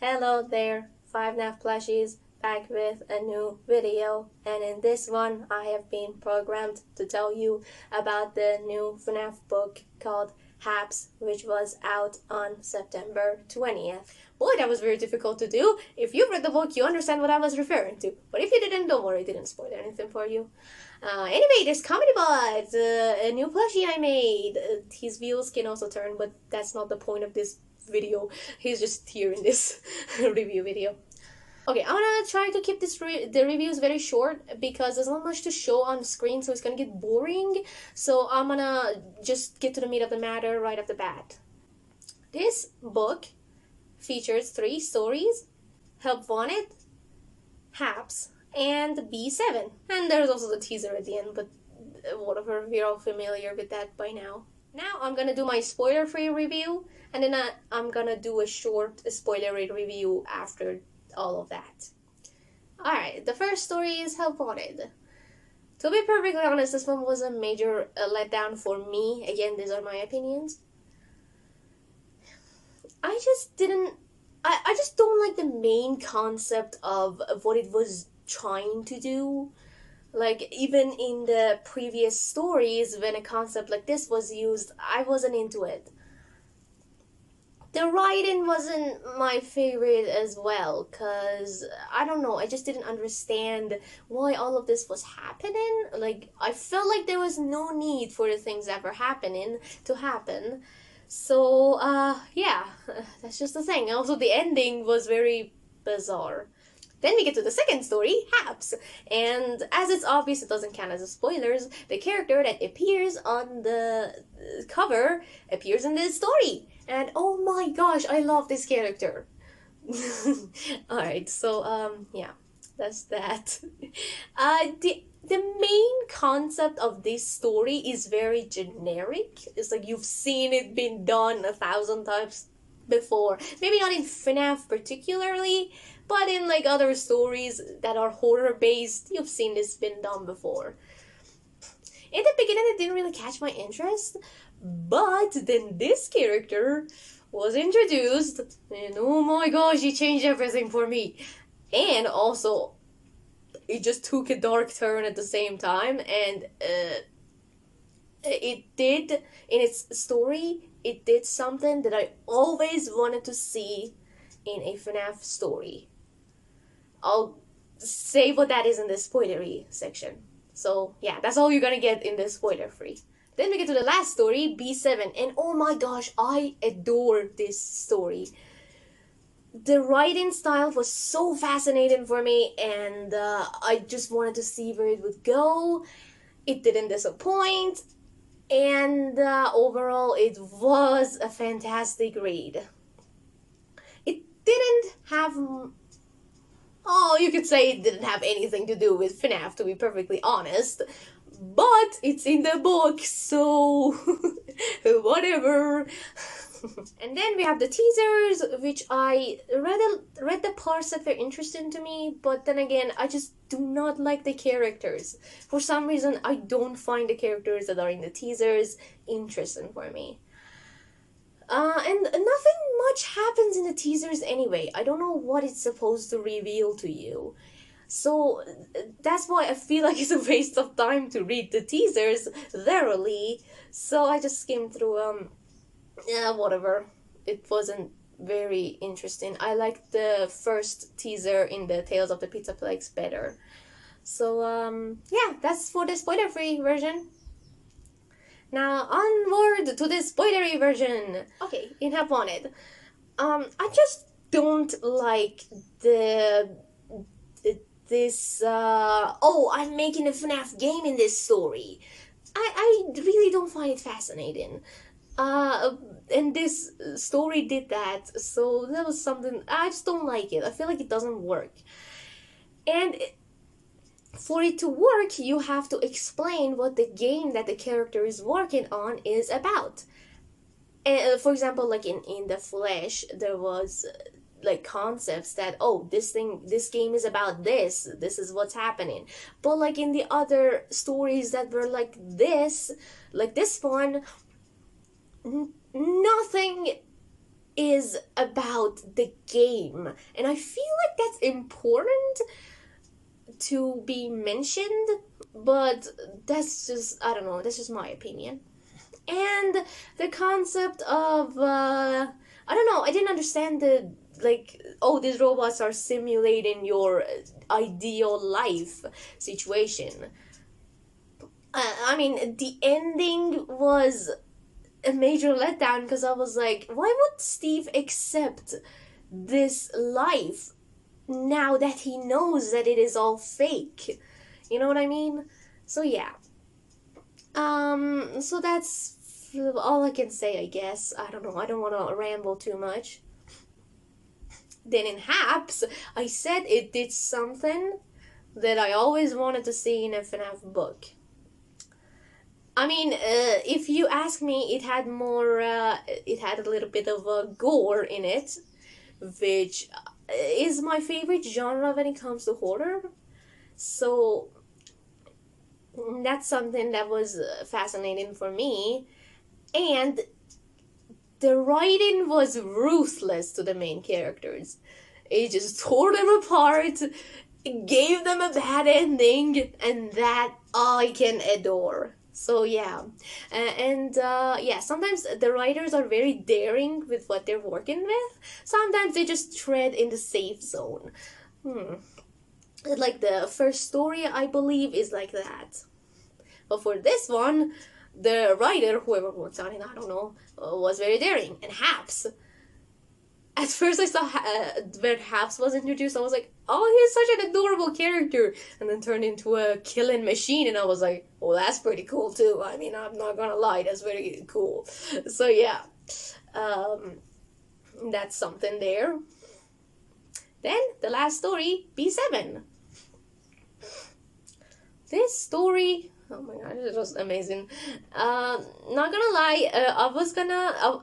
Hello there, Fnaf plushies, back with a new video, and in this one I have been programmed to tell you about the new Fnaf book called HAPPS, which was out on September 20th. Boy, that was very difficult to do. If you've read the book, you understand what I was referring to, but if you didn't, don't worry, it didn't spoil anything for you. Anyway, there's Comedy Bot, a new plushie I made. His wheels can also turn, but that's not the point of this video. He's just here in this review video. Okay, I'm gonna try to keep the reviews very short because there's not much to show on screen, so it's gonna get boring. So I'm gonna just get to the meat of the matter right off the bat. This book features 3 stories: Help Wanted, HAPPS, and B7. And there's also the teaser at the end, but whatever, we're all familiar with that by now. Now I'm gonna do my spoiler-free review, and then I'm gonna do a short spoiler-free review after all of that. Alright, the first story is Help Wanted. To be perfectly honest, this one was a major letdown for me. Again, these are my opinions. I just don't like the main concept of what it was trying to do. Like, even in the previous stories, when a concept like this was used, I wasn't into it. The writing wasn't my favorite as well, because, I don't know, I just didn't understand why all of this was happening. Like, I felt like there was no need for the things that were happening to happen. So, yeah, that's just the thing. Also, the ending was very bizarre. Then we get to the second story, HAPPS, and as it's obvious it doesn't count as a spoilers, the character that appears on the cover appears in this story. And oh my gosh, I love this character. Alright, so, yeah, that's that. The main concept of this story is very generic. It's like you've seen it been done 1,000 times before. Maybe not in FNAF particularly, but in like other stories that are horror based, you've seen this been done before. In the beginning it didn't really catch my interest, but then this character was introduced and oh my gosh, he changed everything for me. And also it just took a dark turn at the same time, and it did, in its story, it did something that I always wanted to see in a FNAF story. I'll say what that is in the spoilery section. So yeah, that's all you're gonna get in the spoiler free. Then we get to the last story, B7, and oh my gosh, I adore this story. The writing style was so fascinating for me, and I just wanted to see where it would go. It didn't disappoint, and overall it was a fantastic read. It didn't have... Oh, you could say it didn't have anything to do with FNAF, to be perfectly honest. But it's in the book, so whatever. And then we have the teasers, which I read the parts that were interesting to me, but then again, I just do not like the characters. For some reason, I don't find the characters that are in the teasers interesting for me. And nothing much happens in the teasers anyway. I don't know what it's supposed to reveal to you. So that's why I feel like it's a waste of time to read the teasers thoroughly. So I just skimmed through yeah, whatever. It wasn't very interesting. I liked the first teaser in the Tales of the Pizza Plagues better. So yeah, that's for the spoiler-free version. Now onward to the spoilery version. Okay, in Help Wanted. I just don't like this oh, I'm making a FNAF game in this story. I really don't find it fascinating. And this story did that, so that was something, I just don't like it. I feel like it doesn't work. And for it to work, you have to explain what the game that the character is working on is about. And, for example, like in The Flash, there was like concepts that, oh, this game is about this is what's happening. But like in the other stories that were like this one, nothing is about the game, and I feel like that's important to be mentioned, but that's just, I don't know, that's just my opinion. And the concept of I don't know, I didn't understand the, like, oh, these robots are simulating your ideal life situation. I mean, the ending was a major letdown because I was like, why would Steve accept this life now that he knows that it is all fake? You know what I mean? So yeah. So that's all I can say, I guess. I don't know. I don't want to ramble too much. Then in Haps, I said it did something that I always wanted to see in a FNAF book. I mean, if you ask me, it had a little bit of gore in it, which is my favorite genre when it comes to horror. So that's something that was fascinating for me. And the writing was ruthless to the main characters. It just tore them apart, gave them a bad ending, and that I can adore. So yeah, yeah, sometimes the writers are very daring with what they're working with. Sometimes they just tread in the safe zone. Hmm. Like the first story, I believe, is like that. But for this one, the writer, whoever works on it, I don't know, was very daring. And Haps, at first I saw when Haps was introduced, I was like, oh, he's such an adorable character. And then turned into a killing machine, and I was like, oh, that's pretty cool too. I mean, I'm not gonna lie, that's very cool. So yeah, um, that's something there. Then, the last story, B7. This story, oh my god, it was amazing. Not gonna lie,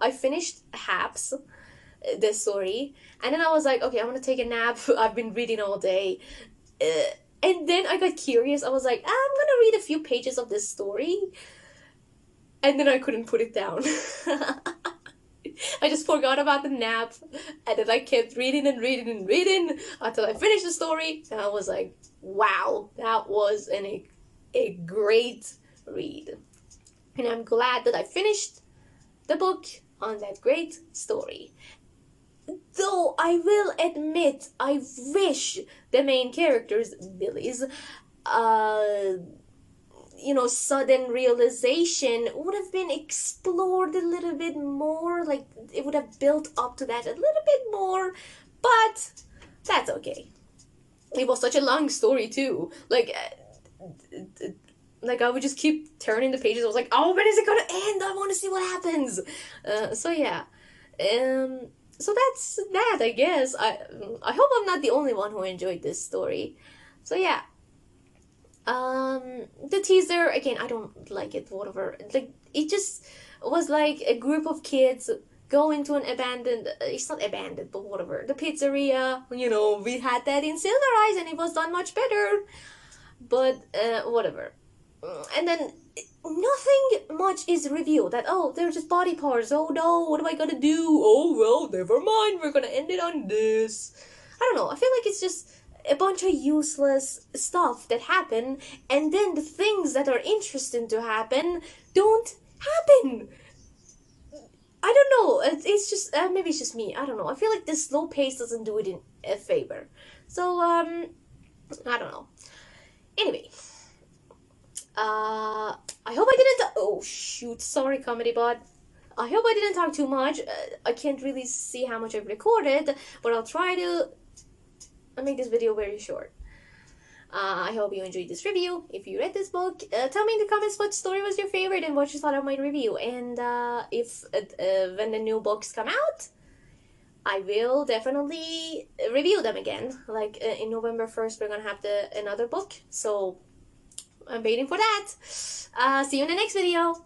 I finished Haps, this story, and then I was like, okay, I'm gonna take a nap. I've been reading all day. And then I got curious. I was like, I'm gonna read a few pages of this story. And then I couldn't put it down. I just forgot about the nap, and then I kept reading and reading and reading until I finished the story, and I was like, wow, that was a great read. And I'm glad that I finished the book on that great story. Though I will admit, I wish the main characters, Billy's, uh, sudden realization would have been explored a little bit more. Like, it would have built up to that a little bit more, but that's okay. It was such a long story, too. Like I would just keep turning the pages. I was like, oh, when is it gonna end? I want to see what happens. So yeah. So that's that, I guess. I hope I'm not the only one who enjoyed this story. So yeah. The teaser, again, I don't like it, whatever. Like, it just was like a group of kids go into an abandoned, it's not abandoned, but whatever, the pizzeria. We had that in Silver Eyes, and it was done much better. But whatever. And then nothing much is revealed. That, oh, they're just body parts. Oh no, what am I gonna do? Oh well, never mind, we're gonna end it on this. I don't know, I feel like it's just a bunch of useless stuff that happen, and then the things that are interesting to happen don't happen. I don't know, it's just maybe it's just me, I don't know. I feel like the slow pace doesn't do it in a favor. So I don't know. Anyway, I hope I didn't. Oh shoot! Sorry, comedy bot. I hope I didn't talk too much. I can't really see how much I've recorded, but I'll try to make this video very short. I hope you enjoyed this review. If you read this book, tell me in the comments what story was your favorite and what you thought of my review. And if when the new books come out, I will definitely review them again. Like in November 1st, we're gonna have another book. So I'm waiting for that. See you in the next video.